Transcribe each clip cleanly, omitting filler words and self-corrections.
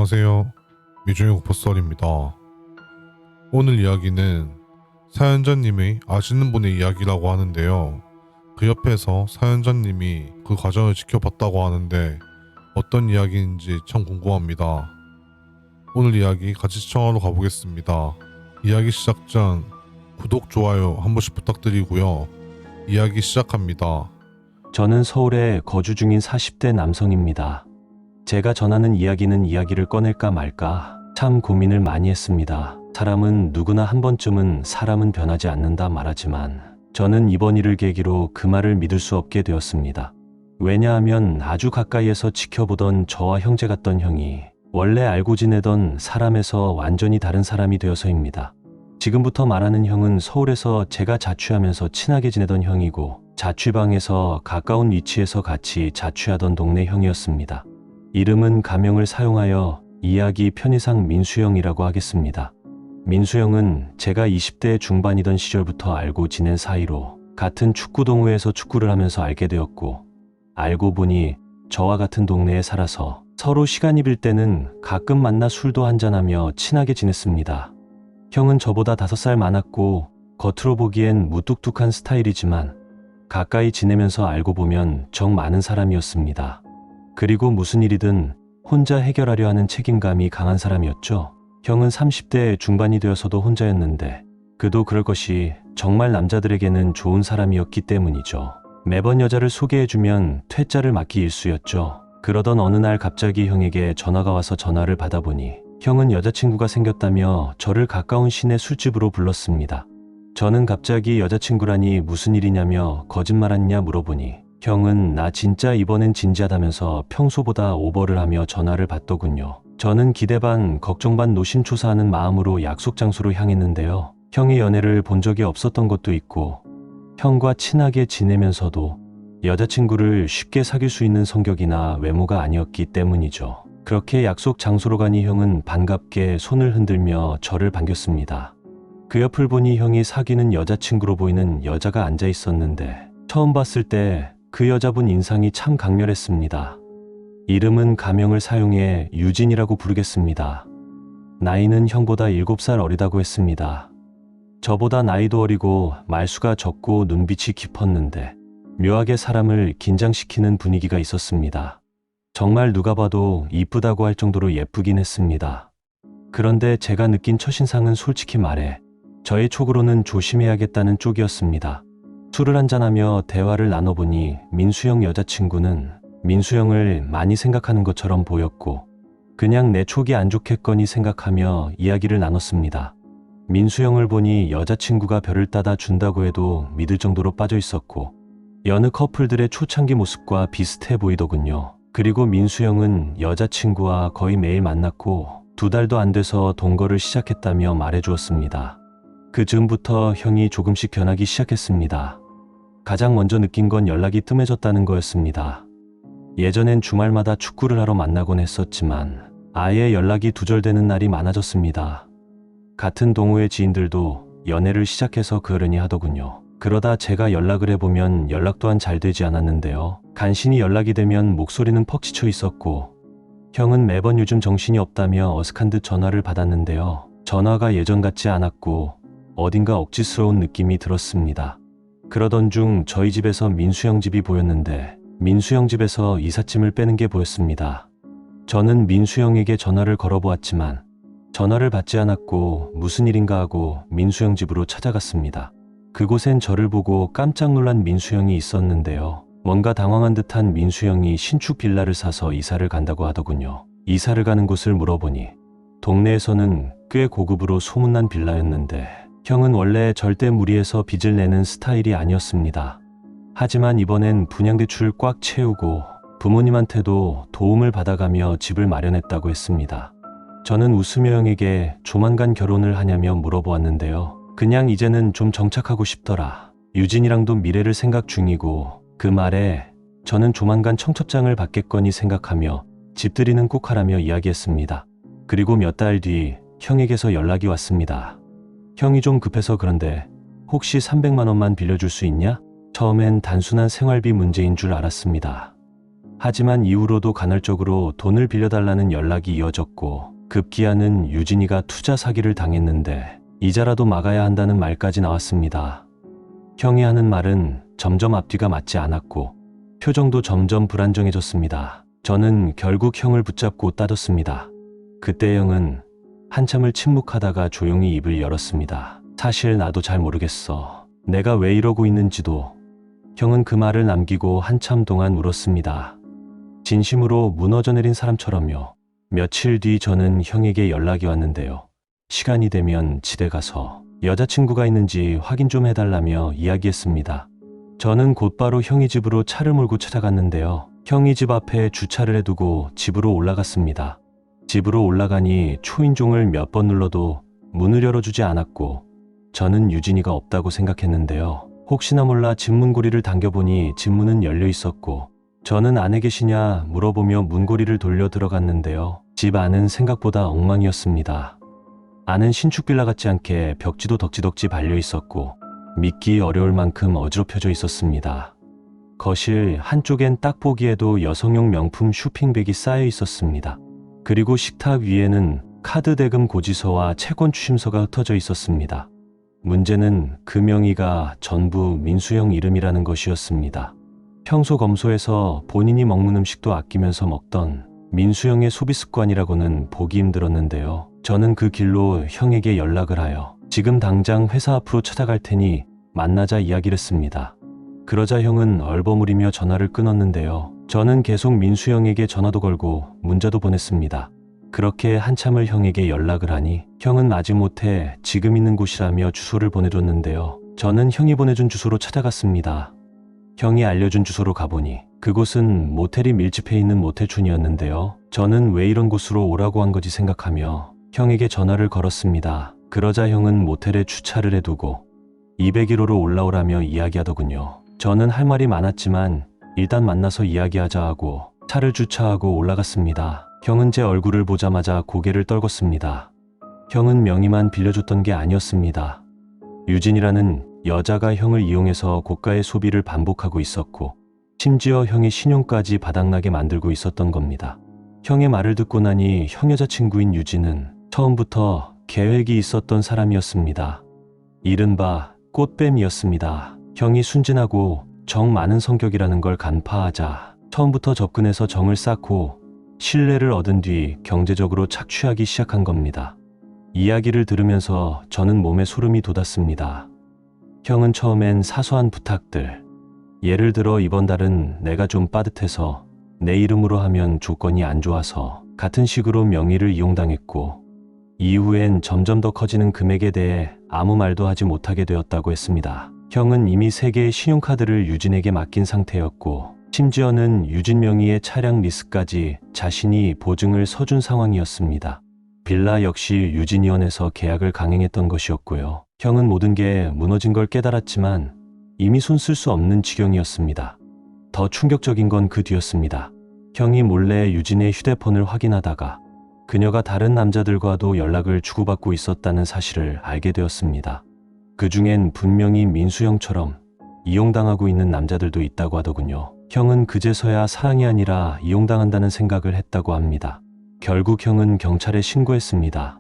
안녕하세요. 미중의 국포썰입니다. 오늘 이야기는 사연자님의 아시는 분의 이야기라고 하는데요. 그 옆에서 사연자님이 그 과정을 지켜봤다고 하는데 어떤 이야기인지 참 궁금합니다. 오늘 이야기 같이 시청하러 가보겠습니다. 이야기 시작 전 구독, 좋아요 한 번씩 부탁드리고요. 이야기 시작합니다. 저는 서울에 거주 중인 40대 남성입니다. 제가 전하는 이야기는 이야기를 꺼낼까 말까 참 고민을 많이 했습니다. 사람은 누구나 한 번쯤은 사람은 변하지 않는다 말하지만 저는 이번 일을 계기로 그 말을 믿을 수 없게 되었습니다. 왜냐하면 아주 가까이에서 지켜보던 저와 형제 같던 형이 원래 알고 지내던 사람에서 완전히 다른 사람이 되어서입니다. 지금부터 말하는 형은 서울에서 제가 자취하면서 친하게 지내던 형이고 자취방에서 가까운 위치에서 같이 자취하던 동네 형이었습니다. 이름은 가명을 사용하여 이야기 편의상 민수형이라고 하겠습니다. 민수형은 제가 20대 중반이던 시절부터 알고 지낸 사이로 같은 축구동호회에서 축구를 하면서 알게 되었고, 알고 보니 저와 같은 동네에 살아서 서로 시간이 빌 때는 가끔 만나 술도 한잔하며 친하게 지냈습니다. 형은 저보다 5살 많았고 겉으로 보기엔 무뚝뚝한 스타일이지만 가까이 지내면서 알고 보면 정 많은 사람이었습니다. 그리고 무슨 일이든 혼자 해결하려 하는 책임감이 강한 사람이었죠. 형은 30대 중반이 되어서도 혼자였는데 그도 그럴 것이 정말 남자들에게는 좋은 사람이었기 때문이죠. 매번 여자를 소개해주면 퇴짜를 맞기 일쑤였죠. 그러던 어느 날 갑자기 형에게 전화가 와서 전화를 받아보니 형은 여자친구가 생겼다며 저를 가까운 시내 술집으로 불렀습니다. 저는 갑자기 여자친구라니 무슨 일이냐며 거짓말하느냐 물어보니 형은 나 진짜 이번엔 진지하다면서 평소보다 오버를 하며 전화를 받더군요. 저는 기대 반 걱정 반 노심초사하는 마음으로 약속 장소로 향했는데요. 형의 연애를 본 적이 없었던 것도 있고 형과 친하게 지내면서도 여자친구를 쉽게 사귈 수 있는 성격이나 외모가 아니었기 때문이죠. 그렇게 약속 장소로 가니 형은 반갑게 손을 흔들며 저를 반겼습니다. 그 옆을 보니 형이 사귀는 여자친구로 보이는 여자가 앉아 있었는데 처음 봤을 때 그 여자분 인상이 참 강렬했습니다. 이름은 가명을 사용해 유진이라고 부르겠습니다. 나이는 형보다 7살 어리다고 했습니다. 저보다 나이도 어리고 말수가 적고 눈빛이 깊었는데 묘하게 사람을 긴장시키는 분위기가 있었습니다. 정말 누가 봐도 이쁘다고 할 정도로 예쁘긴 했습니다. 그런데 제가 느낀 첫인상은 솔직히 말해 저의 촉으로는 조심해야겠다는 쪽이었습니다. 술을 한잔하며 대화를 나눠보니 민수형 여자친구는 민수형을 많이 생각하는 것처럼 보였고 그냥 내 촉이 안 좋겠거니 생각하며 이야기를 나눴습니다. 민수형을 보니 여자친구가 별을 따다 준다고 해도 믿을 정도로 빠져 있었고 여느 커플들의 초창기 모습과 비슷해 보이더군요. 그리고 민수형은 여자친구와 거의 매일 만났고 2달도 안 돼서 동거를 시작했다며 말해주었습니다. 그 즈음부터 형이 조금씩 변하기 시작했습니다. 가장 먼저 느낀 건 연락이 뜸해졌다는 거였습니다. 예전엔 주말마다 축구를 하러 만나곤 했었지만 아예 연락이 두절되는 날이 많아졌습니다. 같은 동호회 지인들도 연애를 시작해서 그러려니 하더군요. 그러다 제가 연락을 해보면 연락 또한 잘 되지 않았는데요. 간신히 연락이 되면 목소리는 퍽 지쳐 있었고 형은 매번 요즘 정신이 없다며 어색한 듯 전화를 받았는데요. 전화가 예전 같지 않았고 어딘가 억지스러운 느낌이 들었습니다. 그러던 중 저희 집에서 민수형 집이 보였는데 민수형 집에서 이삿짐을 빼는 게 보였습니다. 저는 민수형에게 전화를 걸어보았지만 전화를 받지 않았고 무슨 일인가 하고 민수형 집으로 찾아갔습니다. 그곳엔 저를 보고 깜짝 놀란 민수형이 있었는데요. 뭔가 당황한 듯한 민수형이 신축 빌라를 사서 이사를 간다고 하더군요. 이사를 가는 곳을 물어보니 동네에서는 꽤 고급으로 소문난 빌라였는데 형은 원래 절대 무리해서 빚을 내는 스타일이 아니었습니다. 하지만 이번엔 분양대출 꽉 채우고 부모님한테도 도움을 받아가며 집을 마련했다고 했습니다. 저는 웃으며 형에게 조만간 결혼을 하냐며 물어보았는데요. 그냥 이제는 좀 정착하고 싶더라. 유진이랑도 미래를 생각 중이고 그 말에 저는 조만간 청첩장을 받겠거니 생각하며 집들이는 꼭 하라며 이야기했습니다. 그리고 몇 달 뒤 형에게서 연락이 왔습니다. 형이 좀 급해서 그런데 혹시 300만 원만 빌려줄 수 있냐? 처음엔 단순한 생활비 문제인 줄 알았습니다. 하지만 이후로도 간헐적으로 돈을 빌려달라는 연락이 이어졌고 급기야는 유진이가 투자 사기를 당했는데 이자라도 막아야 한다는 말까지 나왔습니다. 형이 하는 말은 점점 앞뒤가 맞지 않았고 표정도 점점 불안정해졌습니다. 저는 결국 형을 붙잡고 따졌습니다. 그때 형은 한참을 침묵하다가 조용히 입을 열었습니다. 사실 나도 잘 모르겠어. 내가 왜 이러고 있는지도. 형은 그 말을 남기고 한참 동안 울었습니다. 진심으로 무너져 내린 사람처럼요. 며칠 뒤 저는 형에게 연락이 왔는데요. 시간이 되면 집에 가서 여자친구가 있는지 확인 좀 해달라며 이야기했습니다. 저는 곧바로 형이 집으로 차를 몰고 찾아갔는데요. 형이 집 앞에 주차를 해두고 집으로 올라갔습니다. 집으로 올라가니 초인종을 몇 번 눌러도 문을 열어주지 않았고 저는 유진이가 없다고 생각했는데요. 혹시나 몰라 집 문고리를 당겨보니 집 문은 열려 있었고 저는 안에 계시냐 물어보며 문고리를 돌려 들어갔는데요. 집 안은 생각보다 엉망이었습니다. 안은 신축 빌라 같지 않게 벽지도 덕지덕지 발려 있었고 믿기 어려울 만큼 어지럽혀져 있었습니다. 거실 한쪽엔 딱 보기에도 여성용 명품 쇼핑백이 쌓여 있었습니다. 그리고 식탁 위에는 카드 대금 고지서와 채권 추심서가 흩어져 있었습니다. 문제는 그 명의가 전부 민수형 이름이라는 것이었습니다. 평소 검소해서 본인이 먹는 음식도 아끼면서 먹던 민수형의 소비 습관이라고는 보기 힘들었는데요. 저는 그 길로 형에게 연락을 하여 지금 당장 회사 앞으로 찾아갈 테니 만나자 이야기를 했습니다. 그러자 형은 얼버무리며 전화를 끊었는데요. 저는 계속 민수형에게 전화도 걸고 문자도 보냈습니다. 그렇게 한참을 형에게 연락을 하니 형은 마지못해 지금 있는 곳이라며 주소를 보내줬는데요. 저는 형이 보내준 주소로 찾아갔습니다. 형이 알려준 주소로 가보니 그곳은 모텔이 밀집해 있는 모텔촌이었는데요. 저는 왜 이런 곳으로 오라고 한 거지 생각하며 형에게 전화를 걸었습니다. 그러자 형은 모텔에 주차를 해두고 201호로 올라오라며 이야기하더군요. 저는 할 말이 많았지만 일단 만나서 이야기하자 하고 차를 주차하고 올라갔습니다. 형은 제 얼굴을 보자마자 고개를 떨궜습니다. 형은 명의만 빌려줬던 게 아니었습니다. 유진이라는 여자가 형을 이용해서 고가의 소비를 반복하고 있었고 심지어 형의 신용까지 바닥나게 만들고 있었던 겁니다. 형의 말을 듣고 나니 형 여자친구인 유진은 처음부터 계획이 있었던 사람이었습니다. 이른바 꽃뱀이었습니다. 형이 순진하고 정 많은 성격이라는 걸 간파하자 처음부터 접근해서 정을 쌓고 신뢰를 얻은 뒤 경제적으로 착취하기 시작한 겁니다. 이야기를 들으면서 저는 몸에 소름이 돋았습니다. 형은 처음엔 사소한 부탁들, 예를 들어 이번 달은 내가 좀 빠듯해서 내 이름으로 하면 조건이 안 좋아서 같은 식으로 명의를 이용당했고 이후엔 점점 더 커지는 금액에 대해 아무 말도 하지 못하게 되었다고 했습니다. 형은 이미 3개의 신용카드를 유진에게 맡긴 상태였고 심지어는 유진 명의의 차량 리스까지 자신이 보증을 서준 상황이었습니다. 빌라 역시 유진이원에서 계약을 강행했던 것이었고요. 형은 모든 게 무너진 걸 깨달았지만 이미 손 쓸 수 없는 지경이었습니다. 더 충격적인 건 그 뒤였습니다. 형이 몰래 유진의 휴대폰을 확인하다가 그녀가 다른 남자들과도 연락을 주고받고 있었다는 사실을 알게 되었습니다. 그 중엔 분명히 민수형처럼 이용당하고 있는 남자들도 있다고 하더군요. 형은 그제서야 사랑이 아니라 이용당한다는 생각을 했다고 합니다. 결국 형은 경찰에 신고했습니다.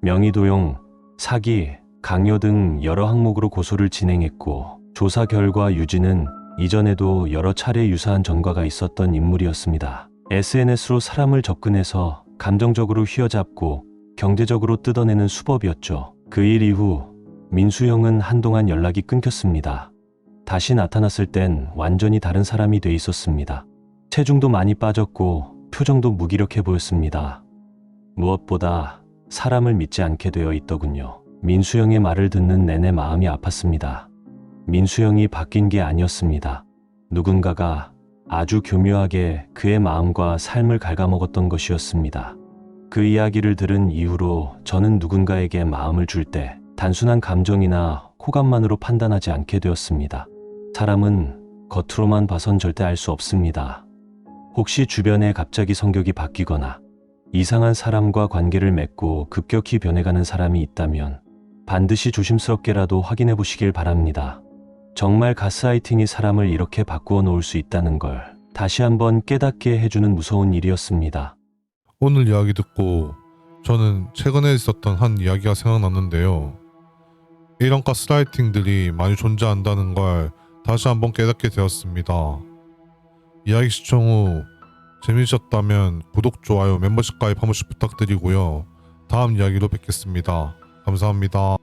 명의도용, 사기, 강요 등 여러 항목으로 고소를 진행했고 조사 결과 유진은 이전에도 여러 차례 유사한 전과가 있었던 인물이었습니다. SNS로 사람을 접근해서 감정적으로 휘어잡고 경제적으로 뜯어내는 수법이었죠. 그 일 이후 민수형은 한동안 연락이 끊겼습니다. 다시 나타났을 땐 완전히 다른 사람이 돼 있었습니다. 체중도 많이 빠졌고 표정도 무기력해 보였습니다. 무엇보다 사람을 믿지 않게 되어 있더군요. 민수형의 말을 듣는 내내 마음이 아팠습니다. 민수형이 바뀐 게 아니었습니다. 누군가가 아주 교묘하게 그의 마음과 삶을 갉아먹었던 것이었습니다. 그 이야기를 들은 이후로 저는 누군가에게 마음을 줄 때 단순한 감정이나 호감만으로 판단하지 않게 되었습니다. 사람은 겉으로만 봐선 절대 알 수 없습니다. 혹시 주변에 갑자기 성격이 바뀌거나 이상한 사람과 관계를 맺고 급격히 변해가는 사람이 있다면 반드시 조심스럽게라도 확인해 보시길 바랍니다. 정말 가스라이팅이 사람을 이렇게 바꾸어 놓을 수 있다는 걸 다시 한번 깨닫게 해주는 무서운 일이었습니다. 오늘 이야기 듣고 저는 최근에 있었던 한 이야기가 생각났는데요. 이런 가스라이팅들이 많이 존재한다는 걸 다시 한번 깨닫게 되었습니다. 이야기 시청 후 재미있었다면 구독, 좋아요, 멤버십 가입 한 번씩 부탁드리고요. 다음 이야기로 뵙겠습니다. 감사합니다.